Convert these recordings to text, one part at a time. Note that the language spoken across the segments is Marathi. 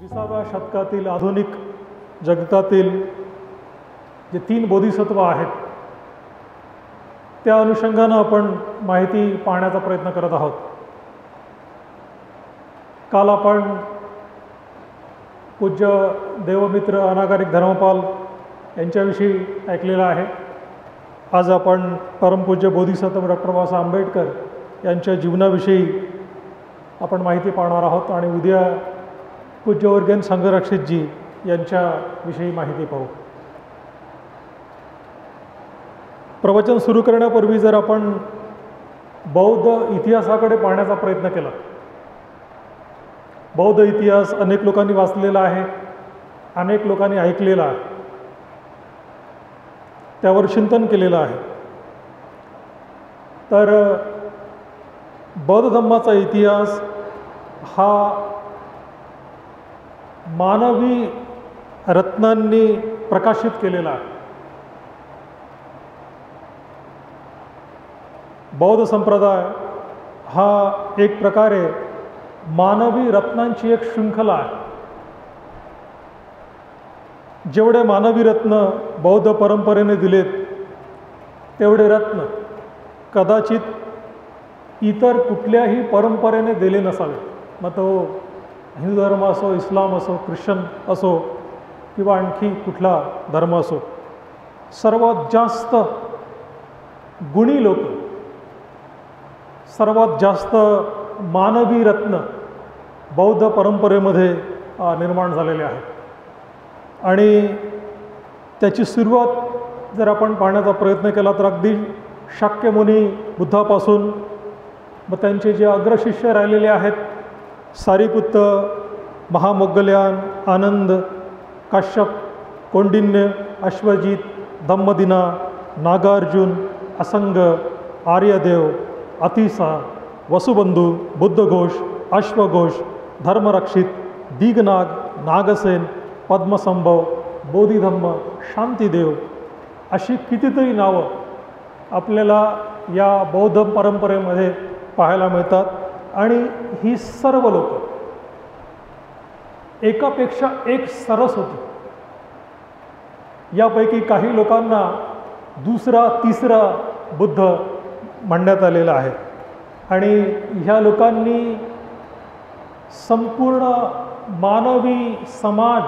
20व्या शतकातील आधुनिक जगतातील जे 3 बोधिसत्व आहेत त्या अनुषंगाने आपण माहिती पाहण्याचा प्रयत्न करत आहोत. काल आपण पूज्य देवमित्र अनागारिक धर्मपाल यांच्याविषयी ऐकलेलं आहे. आज आपण परमपूज्य बोधिसत्व डॉक्टर बाबासाहेब आंबेडकर यांच्या जीवनाविषयी आपण माहिती पाहणार आहोत आणि उद्या पूज्य वर्गेन संघरक्षितजी यांच्याविषयी माहिती पाहू. प्रवचन सुरू करण्यापूर्वी जर आपण बौद्ध इतिहासाकडे पाहण्याचा प्रयत्न केला, बौद्ध इतिहास अनेक लोकांनी वाचलेला आहे, अनेक लोकांनी ऐकलेला आहे, त्यावर चिंतन केलेलं आहे. तर बौद्ध धम्माचा इतिहास हा मानवी रत्नांनी प्रकाशित केलेला आहे. बौद्ध संप्रदाय हा एक प्रकारे मानवी रत्नांची एक शृंखला आहे. जेवढे मानवी रत्न बौद्ध परंपरेने दिलेत तेवढे रत्न कदाचित इतर कुठल्याही परंपरेने दिले नसावे. मग तो हिंदू धर्म असो, इस्लाम असो, ख्रिश्चन असो किंवा आणखी कुठला धर्म असो, सर्वात जास्त गुणी लोक, सर्वात जास्त मानवी रत्न बौद्ध परंपरेमध्ये निर्माण झालेले आहेत. आणि त्याची सुरुवात जर आपण पाहण्याचा प्रयत्न केला तर अगदी शाक्यमुनी बुद्धापासून मग त्यांचे जे अग्रशिष्य राहिलेले आहेत, सारिपुत्त, महामोग्गल्यान, आनंद, काश्यप, कौंडिन्य, अश्वजित, धम्मदिना, नागार्जुन, असंग, आर्यदेव, अतिसा, वसुबंधू, बुद्धघोष, अश्वघोष, धर्मरक्षित, दीगनाग, नागसेन, पद्मसंभव, बोधिधम्म, शांतिदेव अशी कितीतरी नावं आपल्याला या बौद्ध परंपरेमध्ये पाहायला मिळतात. आणि ही सर्व लोक एकापेक्षा एक सरस होती. यापैकी काही लोकांना दुसरा तिसरा बुद्ध म्हणण्यात आलेला आहे. आणि ह्या लोकांनी संपूर्ण मानवी समाज,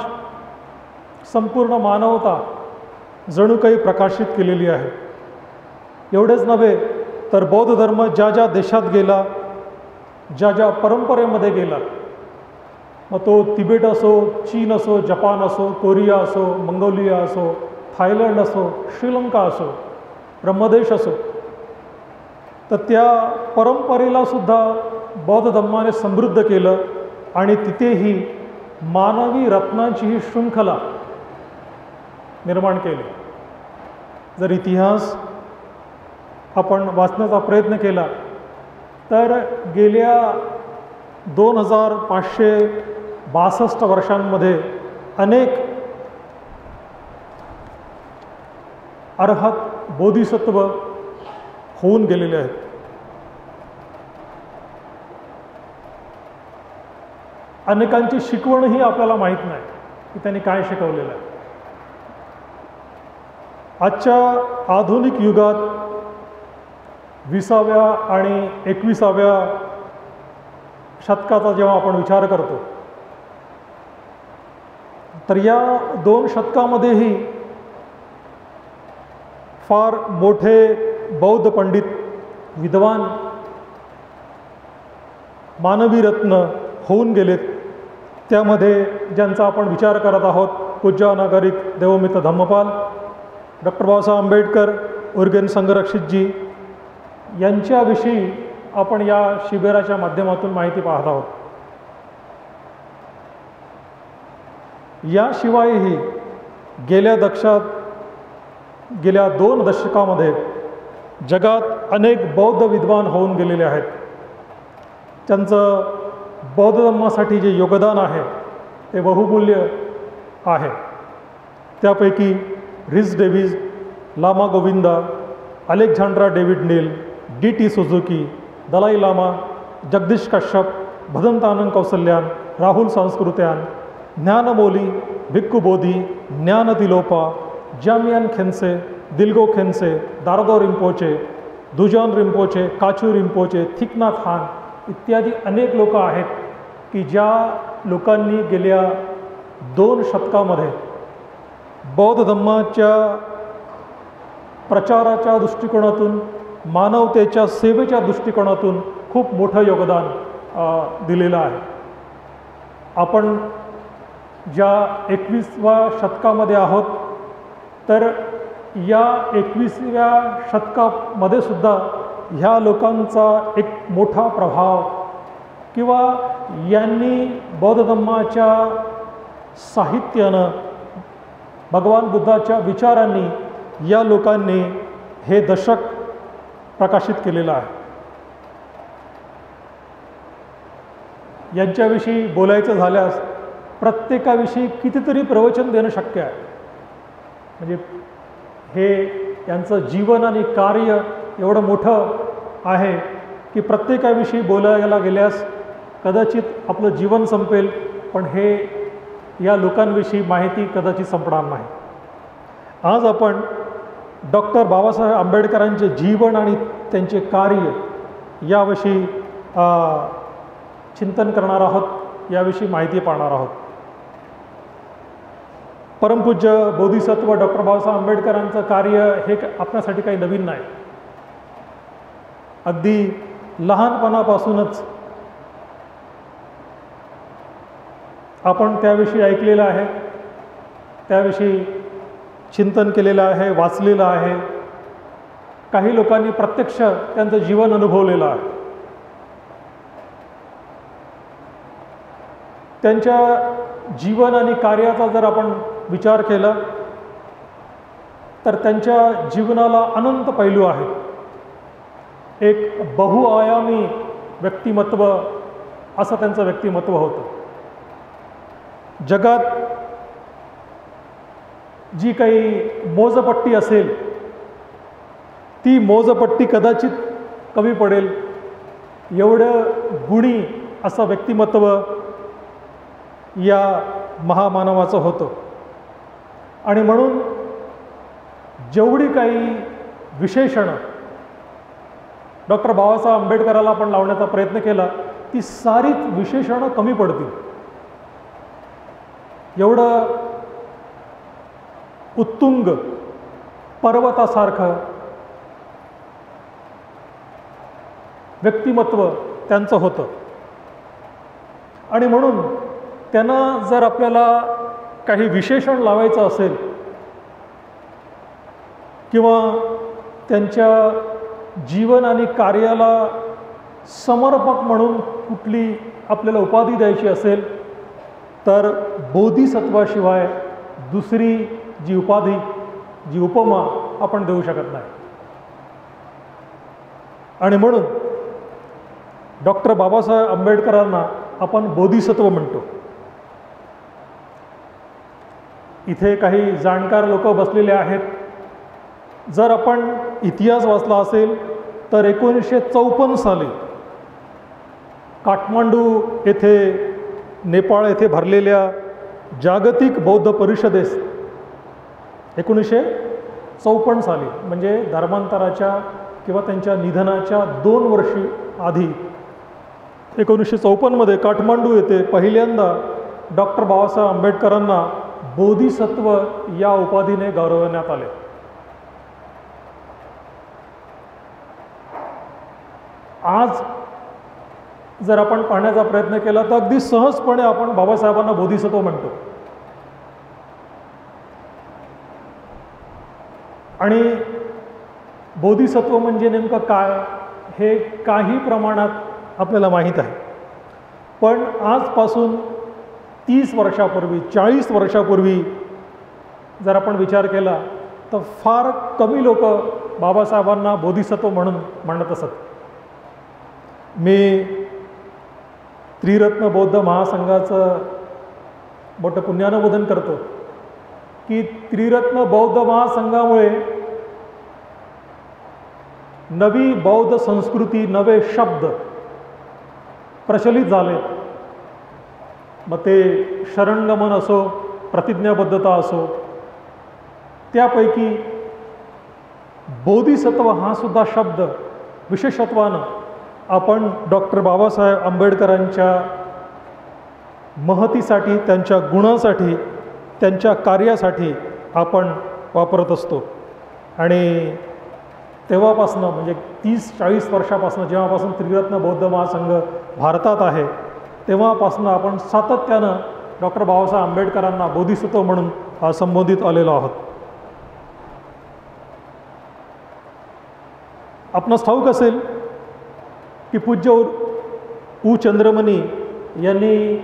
संपूर्ण मानवता जणू काही प्रकाशित केलेली आहे. एवढेच नव्हे तर बौद्ध धर्म ज्या ज्या देशात गेला, ज्या ज्या परंपरेमध्ये गेला, मग तो तिबेट असो, चीन असो, जपान असो, कोरिया असो, मंगोलिया असो, थायलंड असो, श्रीलंका असो, ब्रह्मदेश असो, तर त्या परंपरेला सुद्धा बौद्ध धर्माने समृद्ध केलं आणि तिथेही मानवी रत्नांची ही शृंखला निर्माण केली. जर इतिहास आपण वाचण्याचा प्रयत्न केला तर गेल्या 2562 वर्षांमध्ये अनेक अर्हत बोधिसत्व होऊन गेलेले आहेत. अनेकांची शिकवणही आपल्याला माहीत नाही की त्यांनी काय शिकवलेलं आहे. आजच्या आधुनिक युगात 20व्या आणि 21व्या शतकाचा जेव्हा आपण विचार करतो तर या 2 शतकामध्येही फार मोठे बौद्ध पंडित, विद्वान, मानवी रत्न होऊन गेलेत. त्यामध्ये ज्यांचा आपण विचार करत आहोत, पूज्य अनागारिक देवमित्र धम्मपाल, डॉक्टर बाबासाहेब आंबेडकर, वर्गेन संघरक्षितजी यांच्याविषयी आपण या शिबिराच्या माध्यमातून माहिती पाहत आहोत. याशिवायही गेल्या 2 दशकामध्ये जगात अनेक बौद्ध विद्वान होऊन गेलेले आहेत. त्यांचं बौद्ध धर्मासाठी जे योगदान आहे ते बहुमूल्य आहे. त्यापैकी Rhys Davids, Lama Govinda, Alexandra David Neel, D T. Suzuki, Dalai Lama, Jagdish Kashyap, Bhadantanand Kausalyayan, Rahul Sankrityayan, Nanamoli, Bhikkhu Bodhi, Nyanatiloka, Jamyang Khyentse, Dilgo Khyentse, Dardo Rinpoche, Dudjom Rinpoche, Kachu Rinpoche, Thich Nhat Hanh इत्यादी अनेक लोक आहेत की ज्या लोकांनी गेल्या 2 शतकामध्ये बौद्ध धम्माच्या प्रचाराच्या दृष्टिकोनातून, मानवतेच्या सेवेच्या दृष्टिकोनातून खूप मोठं योगदान दिलेलं आहे. आपण ज्या 21व्या शतकामध्ये आहोत, तर या 21व्या शतकामध्ये सुद्धा ह्या लोकांचा एक मोठा प्रभाव किंवा यांनी बौद्ध धम्माच्या साहित्यानं, भगवान बुद्धाच्या विचारांनी या लोकांनी हे दशक प्रकाशित केलेलं आहे. यांच्याविषयी बोलायचं झाल्यास प्रत्येकाविषयी कितीतरी प्रवचन देणं शक्य आहे. म्हणजे हे यांचं जीवन आणि कार्य एवढं मोठं आहे की प्रत्येकाविषयी बोलायला गेल्यास कदाचित आपलं जीवन संपेल, पण हे या लोकांविषयी माहिती कदाचित संपणार नाही. आज आपण डॉक्टर बाबासाहेब आंबेडकरांचे जीवन आणि त्यांचे कार्य याविषयी चिंतन करणार आहोत, याविषयी माहिती पाहणार आहोत. परमपूज्य बोधिसत्व डॉक्टर बाबासाहेब आंबेडकरांचं कार्य हे आपल्यासाठी काही नवीन नाही. अगदी लहानपणापासूनच आपण त्याविषयी ऐकलेलं आहे, त्याविषयी चिंतन केलेलं आहे, वाचलेलं आहे. काही लोकांनी प्रत्यक्ष त्यांचं जीवन अनुभवलेलं आहे. त्यांच्या जीवन आणि कार्याचा जर आपण विचार केला तर त्यांच्या जीवनाला अनंत पैलू आहेत. एक बहुआयामी व्यक्तिमत्व असं त्यांचं व्यक्तिमत्व होतं. जगात जी काही मोजपट्टी असेल ती मोजपट्टी कदाचित कमी पडेल एवढं गुणी असं व्यक्तिमत्व या महामानवाचं होतं. आणि म्हणून जेवढी काही विशेषणं डॉक्टर बाबासाहेब आंबेडकराला आपण लावण्याचा प्रयत्न केला ती सारीच विशेषणं कमी पडतील. एवढं उत्तुंग पर्वतासारखं व्यक्तिमत्व त्यांचं होतं. आणि म्हणून त्यांना जर आपल्याला काही विशेषण लावायचं असेल किंवा त्यांच्या जीवन आणि कार्याला समर्पक म्हणून कुठली आपल्याला उपाधी द्यायची असेल तर बोधिसत्वाशिवाय दुसरी जी उपाधी, जी उपमा आपण देऊ शकत नाही. आणि म्हणून डॉक्टर बाबासाहेब आंबेडकरांना आपण बोधिसत्व म्हणतो. इथे काही जाणकार लोक बसलेले आहेत. जर आपण इतिहास वाचला असेल तर 1954 साली काठमांडू येथे, नेपाळ येथे भरलेल्या जागतिक बौद्ध परिषदेस 1954 साली म्हणजे धर्मांतराच्या किंवा त्यांच्या निधनाच्या 2 वर्षी आधी 1954 मध्ये काठमांडू येथे पहिल्यांदा डॉक्टर बाबासाहेब आंबेडकरांना बोधिसत्व या उपाधीने गौरवण्यात आले. आज जर आपण पाहण्याचा प्रयत्न केला तर अगदी सहजपणे आपण बाबासाहेबांना बोधिसत्व म्हणतो. आणि बोधिसत्व म्हणजे नेमकं काय हे काही प्रमाणात आपल्याला माहीत आहे. पण आजपासून 30 वर्षापूर्वी, 40 वर्षापूर्वी जर आपण विचार केला तर फार कमी लोक बाबासाहेबांना बोधिसत्व म्हणून म्हणत असत. मी त्रिरत्न बौद्ध महासंघाचं मोठं पुण्यानुमोदन करतो की त्रिरत्न बौद्ध महासंघामुळे नवी बौद्ध संस्कृती, नवे शब्द प्रचलित झाले. मग ते शरणगमन असो, प्रतिज्ञाबद्धता असो, त्यापैकी बोधिसत्व हा सुद्धा शब्द विशेषत्वानं आपण डॉक्टर बाबासाहेब आंबेडकरांच्या महतीसाठी, त्यांच्या गुणासाठी, त्यांच्या कार्यासाठी आपण वापरत असतो. आणि तेव्हापासनं म्हणजे 30-40 वर्षापासून, जेव्हापासून त्रिरत्न बौद्ध महासंघ भारतात आहे, तेव्हापासून आपण सातत्यानं डॉक्टर बाबासाहेब आंबेडकरांना बोधिसत्व म्हणून संबोधित आलेलो आहोत. आपणास ठाऊक असेल की पूज्य उ. चंद्रमणी यांनी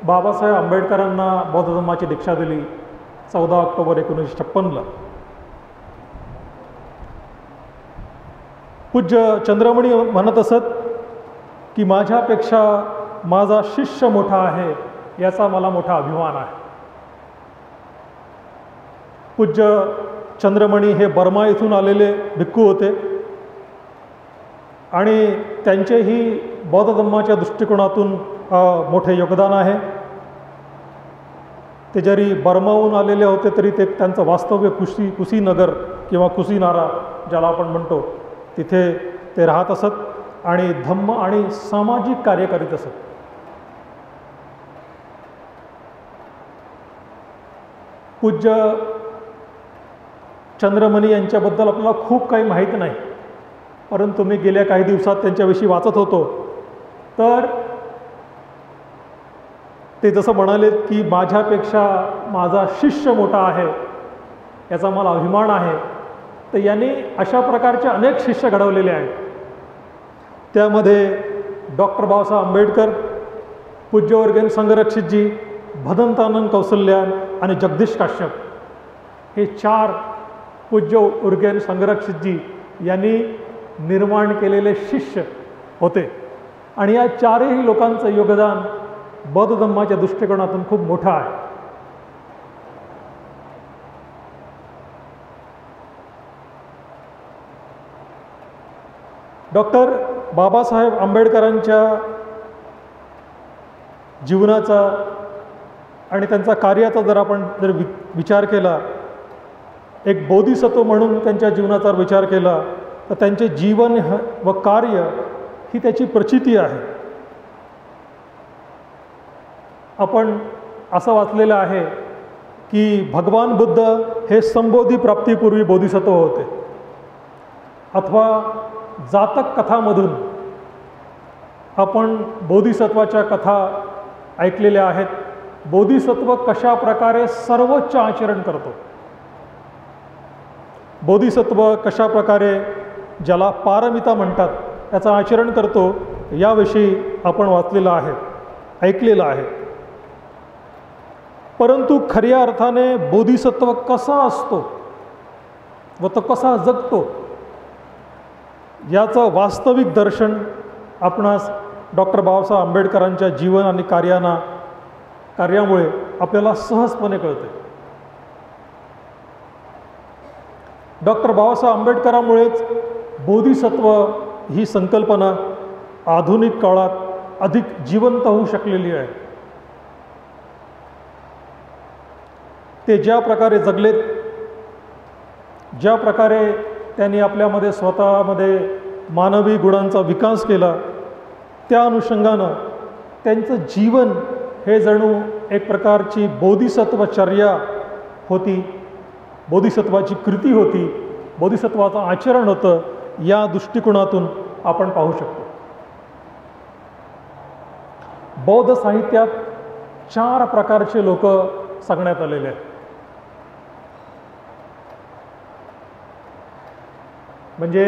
बाबासाहेब आंबेडकरांना बौद्ध धर्माची दीक्षा दिली 14 ऑक्टोबर 1956ला. पूज्य चंद्रमणी म्हणत असत की माझ्यापेक्षा माझा शिष्य मोठा आहे याचा मला मोठा अभिमान आहे. पूज्य चंद्रमणी हे बर्मा येथून आलेले भिक्खू होते आणि त्यांचेही बौद्ध धर्माच्या दृष्टिकोनातून मोठे योगदान आहे. ते जरी बर्माहून आलेले होते तरी ते त्यांचं वास्तव्य कुशीनगर किंवा कुशीनारा ज्याला आपण म्हणतो तिथे ते राहत असत आणि धम्म आणि सामाजिक कार्य करीत असत. पूज्य चंद्रमणी यांच्याबद्दल आपल्याला खूप काही माहीत नाही, परंतु मी गेल्या काही दिवसात त्यांच्याविषयी वाचत होतो तर ते जसं म्हणाले की माझ्यापेक्षा माझा शिष्य मोठा आहे याचा मला अभिमान आहे. तर यांनी अशा प्रकारचे अनेक शिष्य घडवलेले आहेत. त्यामध्ये डॉक्टर बाबासाहेब आंबेडकर, पूज्य उर्गेन संघरक्षितजी, भदंतानंद कौसल्यान आणि जगदीश काश्यप हे 4 पूज्य उर्गेन संघरक्षितजी यांनी निर्माण केलेले शिष्य होते. आणि या 4ही लोकांचं योगदान बौद्ध धर्माच्या दृष्टिकोनातून खूप मोठं आहे. डॉक्टर बाबासाहेब आंबेडकरांच्या जीवनाचा आणि त्यांचा कार्याचा जर आपण विचार केला, एक बोधिसत्व म्हणून त्यांच्या जीवनाचा विचार केला तर त्यांचे जीवन व कार्य ही त्याची प्रचिती आहे. आपण असं वाचलेलं आहे की भगवान बुद्ध हे संबोधी प्राप्तीपूर्वी बोधिसत्व होते, अथवा जातक कथामधून आपण बोधिसत्वाच्या कथा ऐकलेल्या आहेत. बोधिसत्व कशा प्रकारे सर्वोच्च आचरण करतो, बोधिसत्व कशा प्रकारे ज्याला पारमिता म्हणतात त्याचं आचरण करतो, याविषयी आपण वाचलेलं आहे, ऐकलेलं आहे. परंतु खऱ्या अर्थाने बोधिसत्व कसा असतो व तो कसा जगतो याचं वास्तविक दर्शन आपणास डॉक्टर बाबासाहेब आंबेडकरांच्या जीवन आणि कार्यामुळे आपल्याला सहजपणे कळते. डॉक्टर बाबासाहेब आंबेडकरांमुळेच बोधिसत्व ही संकल्पना आधुनिक काळात अधिक जिवंत होऊ शकलेली आहे. ते ज्या प्रकारे जगलेत, ज्या प्रकारे त्यांनी आपल्यामध्ये स्वतःमध्ये मानवी गुणांचा विकास केला, त्या अनुषंगानं त्यांचं जीवन हे जणू एक प्रकारची बोधिसत्वचर्या होती, बोधिसत्वाची कृती होती, बोधिसत्वाचं आचरण होतं. या दृष्टिकोनातून आपण पाहू शकतो. बौद्ध साहित्यात 4 प्रकारचे लोक सांगण्यात आलेले आहेत. म्हणजे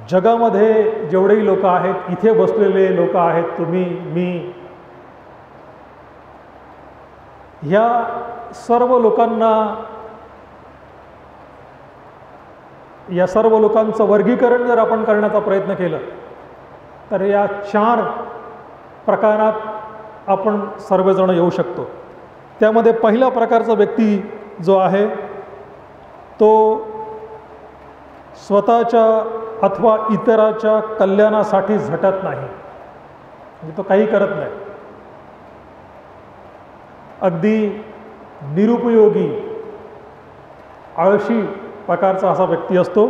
जगामध्ये जेवढेही लोक आहेत, इथे बसलेले लोक आहेत, तुम्ही, मी, ह्या सर्व लोकांना, या सर्व लोकांचं वर्गीकरण जर आपण करण्याचा प्रयत्न केला तर या 4 प्रकारात आपण सर्वजण येऊ शकतो. त्यामध्ये पहिला प्रकारचा व्यक्ती जो आहे तो स्वतःच्या अथवा इतराच्या कल्याणासाठी झटत नाही, म्हणजे तो काही करत नाही. अगदी निरुपयोगी आळशी प्रकारचा असा व्यक्ती असतो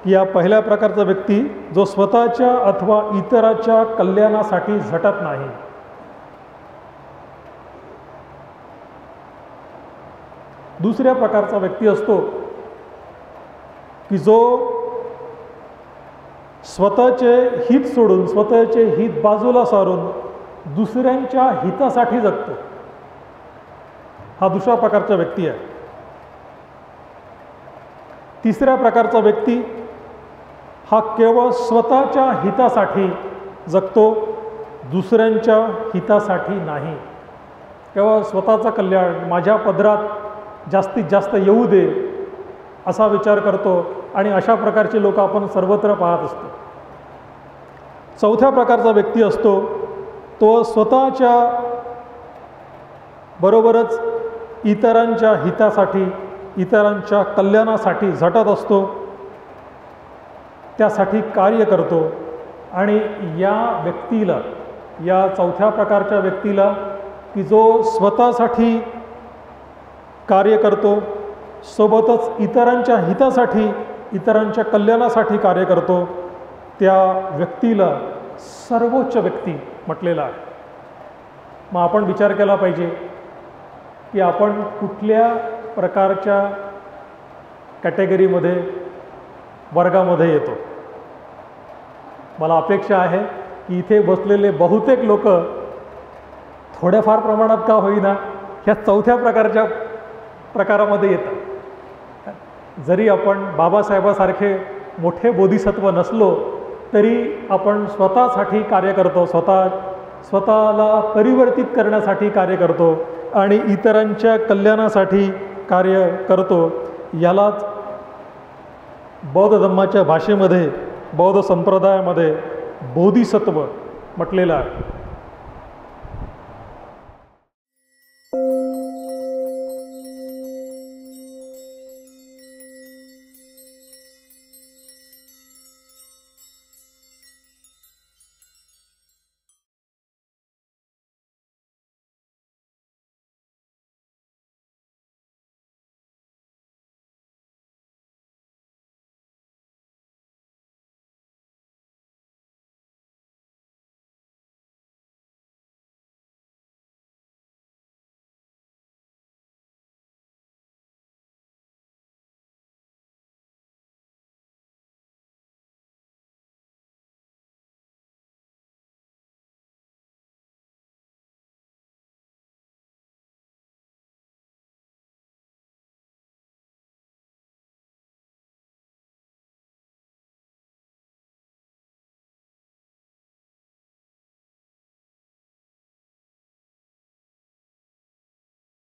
की या पहिल्या प्रकारचा व्यक्ती जो स्वतःच्या अथवा इतराच्या कल्याणासाठी झटत नाही. दुसऱ्या प्रकारचा व्यक्ती असतो की जो स्वतःचे हित सोडून स्वतःचे हित बाजूला सारून दुसऱ्यांच्या हितासाठी जगतो. हा दुसऱ्या प्रकारचा व्यक्ती आहे. तिसऱ्या प्रकारचा व्यक्ती हा केवळ स्वतःच्या हितासाठी जगतो, दुसऱ्यांच्या हितासाठी नाही. केवळ स्वतःचं कल्याण माझ्या पदरात जास्तीत जास्त येऊ दे असा विचार करतो आणि अशा प्रकारचे लोक आपण सर्वत्र पाहत असतो. चौथ्या प्रकारचा व्यक्ती असतो तो स्वतःच्या बरोबरच इतरांच्या हितासाठी इतरांच्या कल्याणासाठी झटत असतो, त्यासाठी कार्य करतो. आणि या व्यक्तीला, या चौथ्या प्रकारच्या व्यक्तीला की जो स्वतःसाठी कार्य करतो, सोबतच इतरांच्या हितासाठी इतरांच्या कल्याणासाठी कार्य करतो, त्या व्यक्तीला सर्वोच्च व्यक्ती म्हटलेलं आहे. मग आपण विचार केला पाहिजे की आपण कुठल्या प्रकारच्या कॅटेगरीमध्ये वर्गामध्ये येतो. मला अपेक्षा आहे की इथे बसलेले बहुतेक लोक थोड्याफार प्रमाणात का होईना ह्या चौथ्या प्रकारामध्ये येतात. जरी आपण बाबासाहेबासारखे मोठे बोधिसत्व नसलो तरी आपण स्वतःसाठी कार्य करतो, स्वतःला परिवर्तित करण्यासाठी कार्य करतो आणि इतरांच्या कल्याणासाठी कार्य करतो. यालाच बौद्ध धम्माच्या भाषेमध्ये, बौद्ध संप्रदायामध्ये बोधिसत्व म्हटलेलं आहे.